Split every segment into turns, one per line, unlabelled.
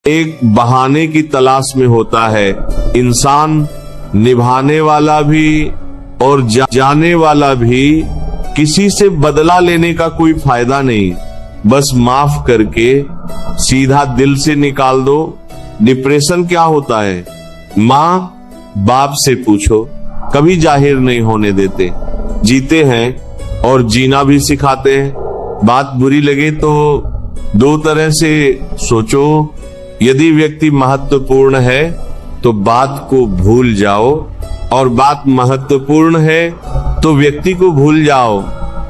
एक बहाने की तलाश में होता है। इंसान निभाने वाला भी और जाने वाला भी, किसी से बदला लेने का कोई फायदा नहीं। बस माफ करके सीधा दिल से निकाल दो। डिप्रेशन क्या होता है? माँ बाप से पूछो, कभी जाहिर नहीं होने देते। जीते हैं और जीना भी सिखाते हैं। बात बुरी लगे तो दो तरह से सोचो। यदि व्यक्ति महत्वपूर्ण है तो बात को भूल जाओ, और बात महत्वपूर्ण है तो व्यक्ति को भूल जाओ।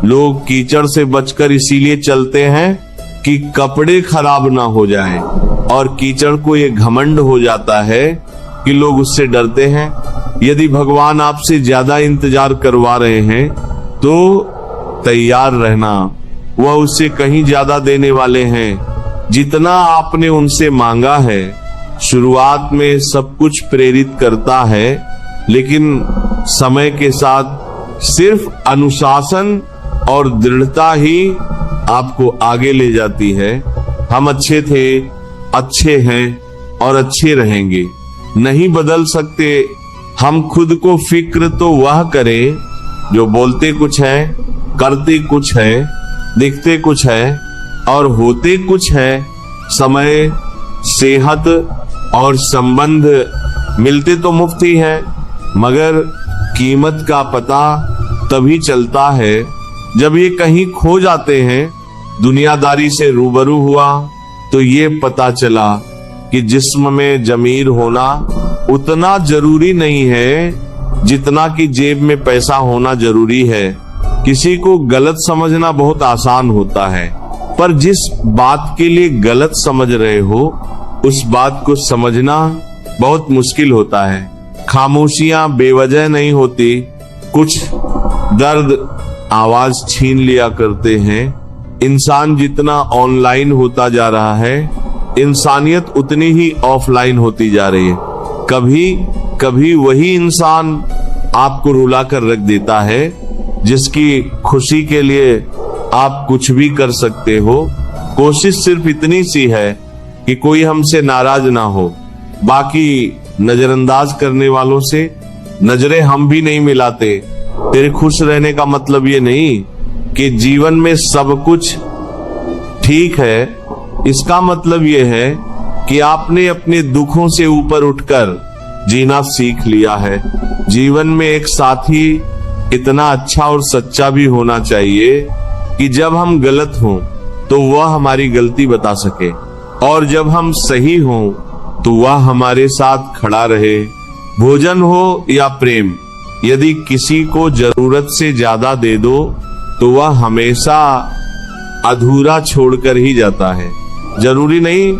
लोग कीचड़ से बचकर इसीलिए चलते हैं कि कपड़े खराब ना हो जाएं, और कीचड़ को ये घमंड हो जाता है कि लोग उससे डरते हैं। यदि भगवान आपसे ज्यादा इंतजार करवा रहे हैं तो तैयार रहना, वह उससे कहीं ज्यादा देने वाले हैं। जितना आपने उनसे मांगा है, शुरुआत में सब कुछ प्रेरित करता है, लेकिन समय के साथ सिर्फ अनुशासन और दृढ़ता ही आपको आगे ले जाती है। हम अच्छे थे, अच्छे हैं और अच्छे रहेंगे। नहीं बदल सकते। हम खुद को फिक्र तो वह करें जो बोलते कुछ है, करते कुछ है, दिखते कुछ है और होते कुछ है। समय, सेहत और संबंध मिलते तो मुफ्त ही है, मगर कीमत का पता तभी चलता है जब ये कहीं खो जाते हैं। दुनियादारी से रूबरू हुआ तो ये पता चला कि जिस्म में जमीर होना उतना जरूरी नहीं है जितना कि जेब में पैसा होना जरूरी है। किसी को गलत समझना बहुत आसान होता है, पर जिस बात के लिए गलत समझ रहे हो उस बात को समझना बहुत मुश्किल होता है। खामोशियां बेवजह नहीं होती। कुछ दर्द आवाज छीन लिया करते हैं। इंसान जितना ऑनलाइन होता जा रहा है, इंसानियत उतनी ही ऑफलाइन होती जा रही है। कभी कभी वही इंसान आपको रुला कर रख देता है जिसकी खुशी के लिए आप कुछ भी कर सकते हो। कोशिश सिर्फ इतनी सी है कि कोई हमसे नाराज ना हो। बाकी नजरअंदाज करने वालों से नजरें हम भी नहीं मिलाते। तेरे खुश रहने का मतलब ये नहीं कि जीवन में सब कुछ ठीक है। इसका मतलब ये है कि आपने अपने दुखों से ऊपर उठकर जीना सीख लिया है। जीवन में एक साथी इतना अच्छा और सच्चा भी होना चाहिए कि जब हम गलत हों तो वह हमारी गलती बता सके, और जब हम सही हों तो वह हमारे साथ खड़ा रहे। भोजन हो या प्रेम, यदि किसी को जरूरत से ज्यादा दे दो तो वह हमेशा अधूरा छोड़कर ही जाता है। जरूरी नहीं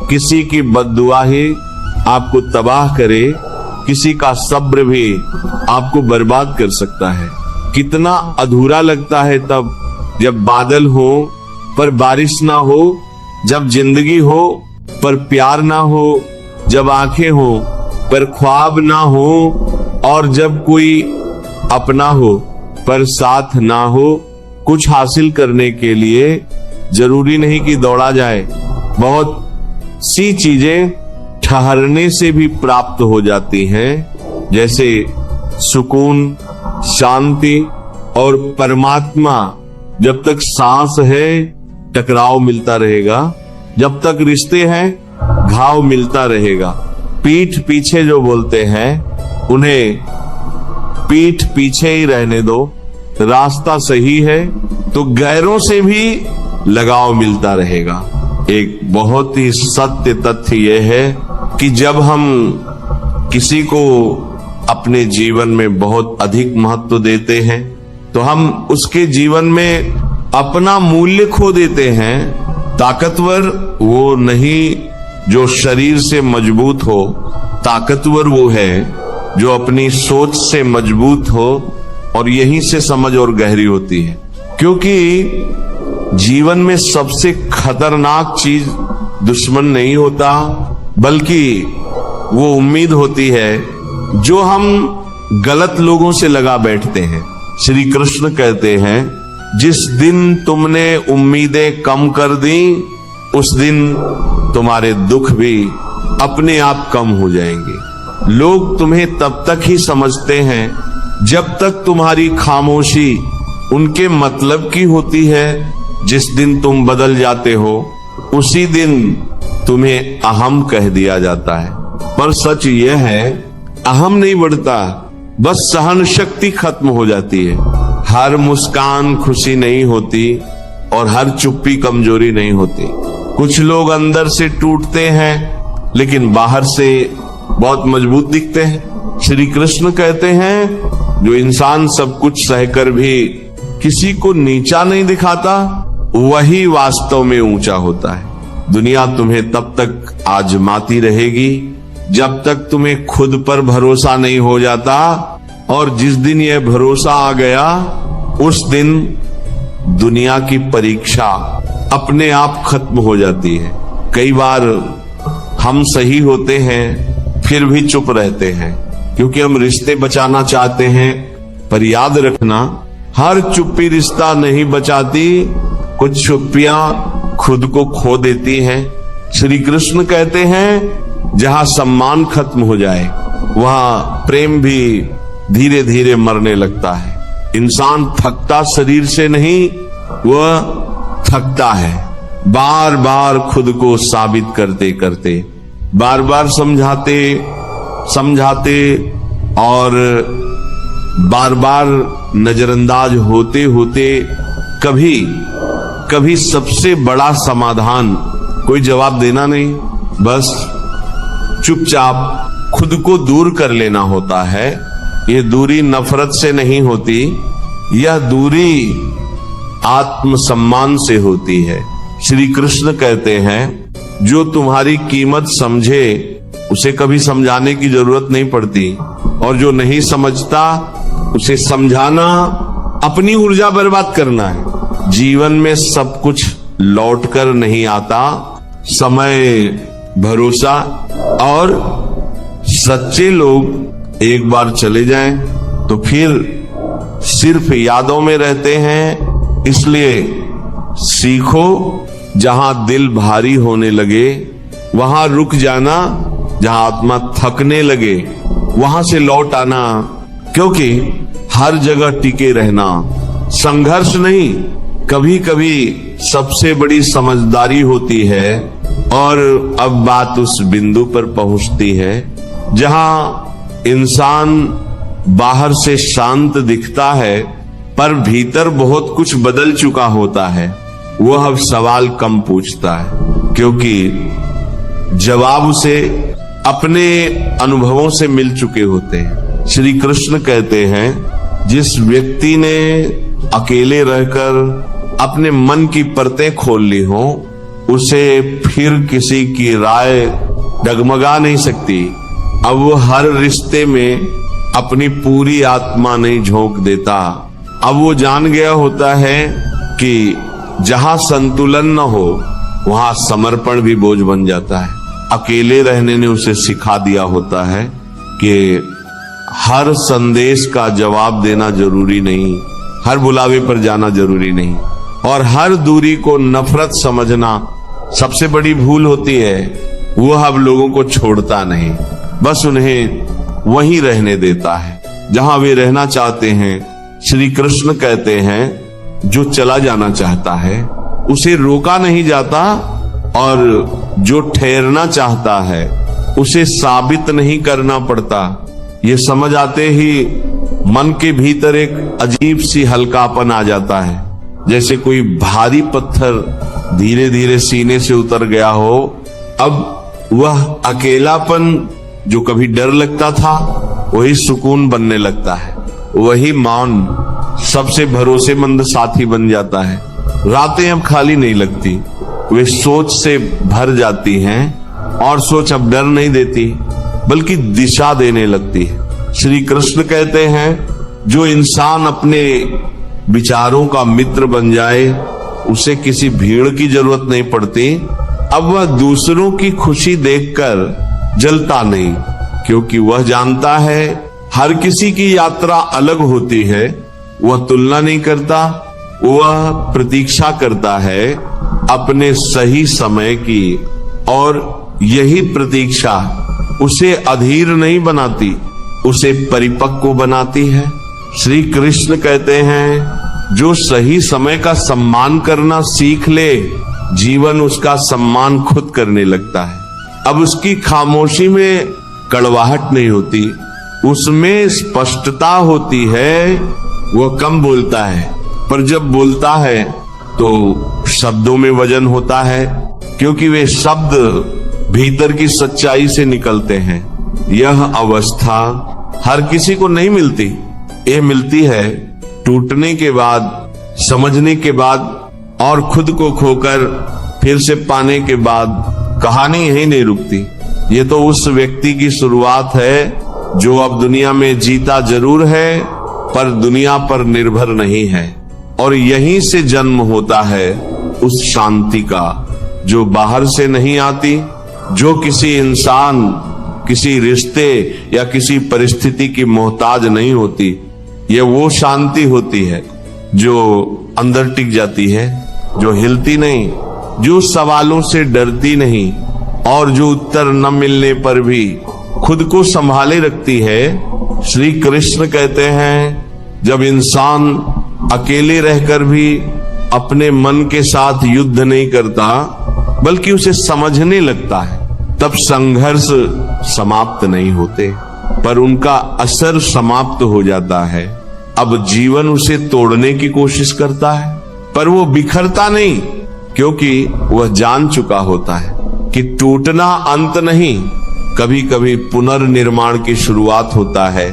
किसी की बद्दुआ ही आपको तबाह करे, किसी का सब्र भी आपको बर्बाद कर सकता है। कितना अधूरा लगता है तब जब बादल हो पर बारिश ना हो, जब जिंदगी हो पर प्यार ना हो, जब आंखें हो पर ख्वाब ना हो, और जब कोई अपना हो पर साथ ना हो। कुछ हासिल करने के लिए जरूरी नहीं कि दौड़ा जाए। बहुत सी चीजें ठहरने से भी प्राप्त हो जाती हैं, जैसे सुकून, शांति और परमात्मा। जब तक सांस है टकराव मिलता रहेगा, जब तक रिश्ते हैं घाव मिलता रहेगा। पीठ पीछे जो बोलते हैं उन्हें पीठ पीछे ही रहने दो। रास्ता सही है तो गैरों से भी लगाव मिलता रहेगा। एक बहुत ही सत्य तथ्य यह है कि जब हम किसी को अपने जीवन में बहुत अधिक महत्व देते हैं तो हम उसके जीवन में अपना मूल्य खो देते हैं। ताकतवर वो नहीं जो शरीर से मजबूत हो, ताकतवर वो है जो अपनी सोच से मजबूत हो, और यहीं से समझ और गहरी होती है। क्योंकि जीवन में सबसे खतरनाक चीज दुश्मन नहीं होता, बल्कि वो उम्मीद होती है जो हम गलत लोगों से लगा बैठते हैं। श्री कृष्ण कहते हैं, जिस दिन तुमने उम्मीदें कम कर दी उस दिन तुम्हारे दुख भी अपने आप कम हो जाएंगे। लोग तुम्हें तब तक ही समझते हैं जब तक तुम्हारी खामोशी उनके मतलब की होती है। जिस दिन तुम बदल जाते हो उसी दिन तुम्हें अहम कह दिया जाता है। पर सच यह है, अहम नहीं बढ़ता, बस सहन शक्ति खत्म हो जाती है। हर मुस्कान खुशी नहीं होती और हर चुप्पी कमजोरी नहीं होती। कुछ लोग अंदर से टूटते हैं लेकिन बाहर से बहुत मजबूत दिखते हैं। श्री कृष्ण कहते हैं, जो इंसान सब कुछ सहकर भी किसी को नीचा नहीं दिखाता, वही वास्तव में ऊंचा होता है। दुनिया तुम्हें तब तक आजमाती रहेगी जब तक तुम्हें खुद पर भरोसा नहीं हो जाता, और जिस दिन यह भरोसा आ गया उस दिन दुनिया की परीक्षा अपने आप खत्म हो जाती है। कई बार हम सही होते हैं फिर भी चुप रहते हैं क्योंकि हम रिश्ते बचाना चाहते हैं। पर याद रखना, हर चुप्पी रिश्ता नहीं बचाती, कुछ चुप्पियां खुद को खो देती हैं। श्री कृष्ण कहते हैं, जहां सम्मान खत्म हो जाए वहां प्रेम भी धीरे धीरे मरने लगता है। इंसान थकता शरीर से नहीं, वह थकता है बार बार खुद को साबित करते करते, बार बार समझाते समझाते और बार बार नजरअंदाज होते होते। कभी सबसे बड़ा समाधान कोई जवाब देना नहीं, बस चुपचाप खुद को दूर कर लेना होता है। यह दूरी नफरत से नहीं होती, यह दूरी आत्मसम्मान से होती है। श्री कृष्ण कहते हैं, जो तुम्हारी कीमत समझे उसे कभी समझाने की जरूरत नहीं पड़ती, और जो नहीं समझता उसे समझाना अपनी ऊर्जा बर्बाद करना है। जीवन में सब कुछ लौटकर नहीं आता, समय, भरोसा और सच्चे लोग एक बार चले जाएं तो फिर सिर्फ यादों में रहते हैं। इसलिए सीखो, जहां दिल भारी होने लगे वहां रुक जाना, जहां आत्मा थकने लगे वहां से लौट आना, क्योंकि हर जगह टिके रहना संघर्ष नहीं, कभी कभी सबसे बड़ी समझदारी होती है। और अब बात उस बिंदु पर पहुंचती है जहां इंसान बाहर से शांत दिखता है पर भीतर बहुत कुछ बदल चुका होता है। वह अब सवाल कम पूछता है क्योंकि जवाब उसे अपने अनुभवों से मिल चुके होते हैं। श्री कृष्ण कहते हैं, जिस व्यक्ति ने अकेले रहकर अपने मन की परतें खोल ली हो, उसे फिर किसी की राय डगमगा नहीं सकती। अब वो हर रिश्ते में अपनी पूरी आत्मा नहीं झोंक देता। अब वो जान गया होता है कि जहां संतुलन न हो वहां समर्पण भी बोझ बन जाता है। अकेले रहने ने उसे सिखा दिया होता है कि हर संदेश का जवाब देना जरूरी नहीं, हर बुलावे पर जाना जरूरी नहीं, और हर दूरी को नफरत समझना सबसे बड़ी भूल होती है। वह अब लोगों को छोड़ता नहीं, बस उन्हें वहीं रहने देता है जहां वे रहना चाहते हैं। श्री कृष्ण कहते हैं, जो चला जाना चाहता है उसे रोका नहीं जाता, और जो ठहरना चाहता है उसे साबित नहीं करना पड़ता। ये समझ आते ही मन के भीतर एक अजीब सी हल्कापन आ जाता है, जैसे कोई भारी पत्थर धीरे धीरे सीने से उतर गया हो। अब वह अकेलापन जो कभी डर लगता था वही सुकून बनने लगता है। वही मौन सबसे भरोसेमंद साथी बन जाता है। रातें अब खाली नहीं लगती, वे सोच से भर जाती हैं, और सोच अब डर नहीं देती बल्कि दिशा देने लगती है। श्री कृष्ण कहते हैं, जो इंसान अपने विचारों का मित्र बन जाए उसे किसी भीड़ की जरूरत नहीं पड़ती। अब वह दूसरों की खुशी देखकर जलता नहीं, क्योंकि वह जानता है हर किसी की यात्रा अलग होती है। वह तुलना नहीं करता, वह प्रतीक्षा करता है अपने सही समय की, और यही प्रतीक्षा उसे अधीर नहीं बनाती, उसे परिपक्व बनाती है। श्री कृष्ण कहते हैं, जो सही समय का सम्मान करना सीख ले, जीवन उसका सम्मान खुद करने लगता है। अब उसकी खामोशी में कड़वाहट नहीं होती, उसमें स्पष्टता होती है। वह कम बोलता है, पर जब बोलता है तो शब्दों में वजन होता है, क्योंकि वे शब्द भीतर की सच्चाई से निकलते हैं। यह अवस्था हर किसी को नहीं मिलती। यह मिलती है टूटने के बाद, समझने के बाद, और खुद को खोकर फिर से पाने के बाद। कहानी यही नहीं रुकती। ये तो उस व्यक्ति की शुरुआत है जो अब दुनिया में जीता जरूर है, पर दुनिया पर निर्भर नहीं है। और यहीं से जन्म होता है उस शांति का, जो बाहर से नहीं आती, जो किसी इंसान, किसी रिश्ते या किसी परिस्थिति की मोहताज नहीं होती। यह वो शांति होती है जो अंदर टिक जाती है, जो हिलती नहीं, जो सवालों से डरती नहीं, और जो उत्तर न मिलने पर भी खुद को संभाले रखती है। श्री कृष्ण कहते हैं, जब इंसान अकेले रहकर भी अपने मन के साथ युद्ध नहीं करता, बल्कि उसे समझने लगता है, तब संघर्ष समाप्त नहीं होते, पर उनका असर समाप्त हो जाता है। अब जीवन उसे तोड़ने की कोशिश करता है, पर वो बिखरता नहीं, क्योंकि वह जान चुका होता है कि टूटना अंत नहीं, कभी कभी पुनर्निर्माण की शुरुआत होता है।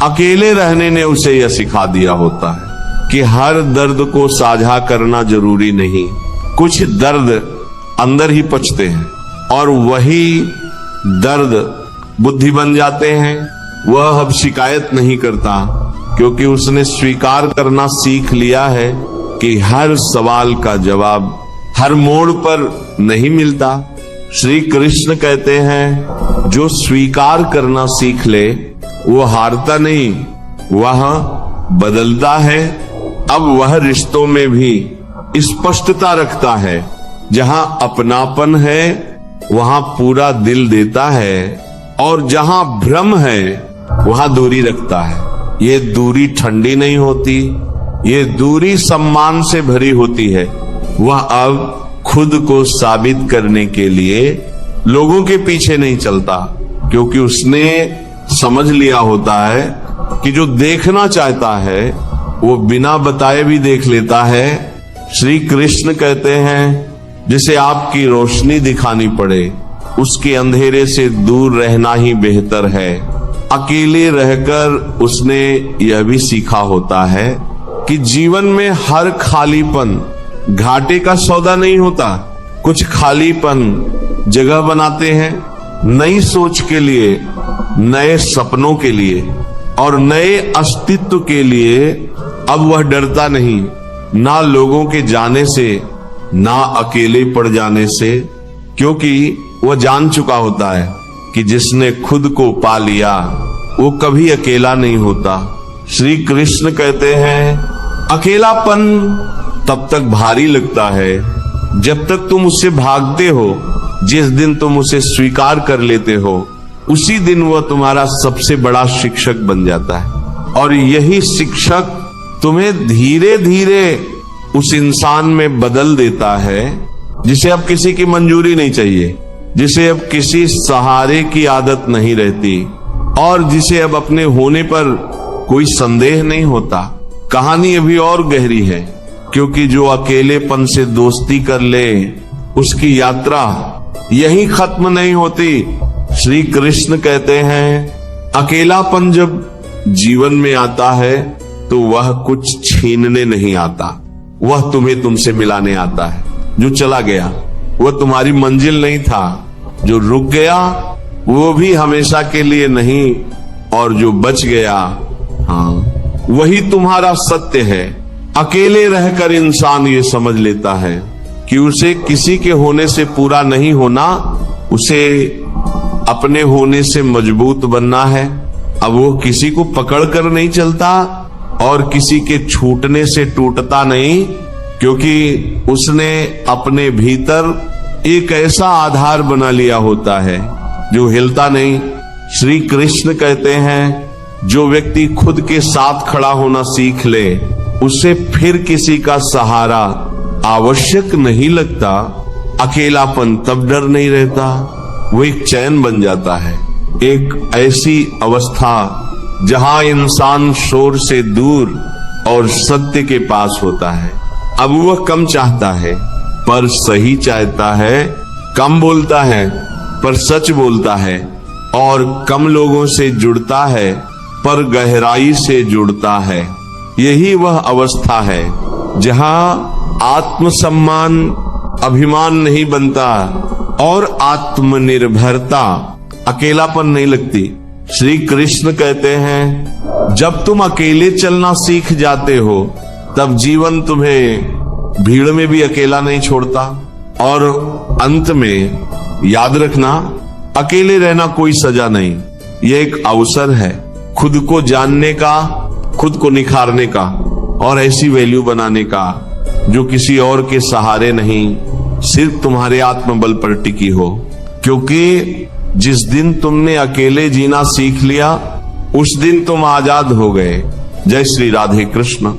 अकेले रहने ने उसे यह सिखा दिया होता है कि हर दर्द को साझा करना जरूरी नहीं। कुछ दर्द अंदर ही पचते हैं, और वही दर्द बुद्धि बन जाते हैं। वह अब शिकायत नहीं करता, क्योंकि उसने स्वीकार करना सीख लिया है कि हर सवाल का जवाब हर मोड़ पर नहीं मिलता। श्री कृष्ण कहते हैं, जो स्वीकार करना सीख ले वो हारता नहीं, वह बदलता है। अब वह रिश्तों में भी स्पष्टता रखता है। जहां अपनापन है वहां पूरा दिल देता है, और जहां भ्रम है वहां दूरी रखता है। ये दूरी ठंडी नहीं होती, ये दूरी सम्मान से भरी होती है। वह अब खुद को साबित करने के लिए लोगों के पीछे नहीं चलता, क्योंकि उसने समझ लिया होता है कि जो देखना चाहता है वो बिना बताए भी देख लेता है। श्री कृष्ण कहते हैं, जिसे आपकी रोशनी दिखानी पड़े, उसके अंधेरे से दूर रहना ही बेहतर है। अकेले रहकर उसने यह भी सीखा होता है कि जीवन में हर खालीपन घाटे का सौदा नहीं होता। कुछ खालीपन जगह बनाते हैं नई सोच के लिए, नए सपनों के लिए, और नए अस्तित्व के लिए। अब वह डरता नहीं, ना लोगों के जाने से, ना अकेले पड़ जाने से, क्योंकि वह जान चुका होता है कि जिसने खुद को पा लिया वो कभी अकेला नहीं होता। श्री कृष्ण कहते हैं, अकेलापन तब तक भारी लगता है जब तक तुम उससे भागते हो। जिस दिन तुम उसे स्वीकार कर लेते हो, उसी दिन वह तुम्हारा सबसे बड़ा शिक्षक बन जाता है। और यही शिक्षक तुम्हें धीरे धीरे उस इंसान में बदल देता है जिसे अब किसी की मंजूरी नहीं चाहिए, जिसे अब किसी सहारे की आदत नहीं रहती, और जिसे अब अपने होने पर कोई संदेह नहीं होता। कहानी अभी और गहरी है, क्योंकि जो अकेलेपन से दोस्ती कर ले, उसकी यात्रा यही खत्म नहीं होती। श्री कृष्ण कहते हैं, अकेलापन जब जीवन में आता है तो वह कुछ छीनने नहीं आता, वह तुम्हें तुमसे मिलाने आता है। जो चला गया वह तुम्हारी मंजिल नहीं था, जो रुक गया वो भी हमेशा के लिए नहीं, और जो बच गया, हाँ, वही तुम्हारा सत्य है। अकेले रहकर इंसान ये समझ लेता है कि उसे किसी के होने से पूरा नहीं होना, उसे अपने होने से मजबूत बनना है। अब वो किसी को पकड़ कर नहीं चलता, और किसी के छूटने से टूटता नहीं, क्योंकि उसने अपने भीतर एक ऐसा आधार बना लिया होता है जो हिलता नहीं। श्री कृष्ण कहते हैं, जो व्यक्ति खुद के साथ खड़ा होना सीख ले, उसे फिर किसी का सहारा आवश्यक नहीं लगता। अकेलापन तब डर नहीं रहता, वो एक चैन बन जाता है, एक ऐसी अवस्था जहां इंसान शोर से दूर और सत्य के पास होता है। अब वह कम चाहता है पर सही चाहता है, कम बोलता है पर सच बोलता है, और कम लोगों से जुड़ता है पर गहराई से जुड़ता है। यही वह अवस्था है जहां आत्मसम्मान अभिमान नहीं बनता और आत्मनिर्भरता अकेलापन नहीं लगती। श्री कृष्ण कहते हैं, जब तुम अकेले चलना सीख जाते हो तब जीवन तुम्हें भीड़ में भी अकेला नहीं छोड़ता। और अंत में याद रखना, अकेले रहना कोई सजा नहीं, यह एक अवसर है खुद को जानने का, खुद को निखारने का और ऐसी वैल्यू बनाने का जो किसी और के सहारे नहीं, सिर्फ तुम्हारे आत्मबल पर टिकी हो। क्योंकि जिस दिन तुमने अकेले जीना सीख लिया, उस दिन तुम आजाद हो गए। जय श्री राधे कृष्ण।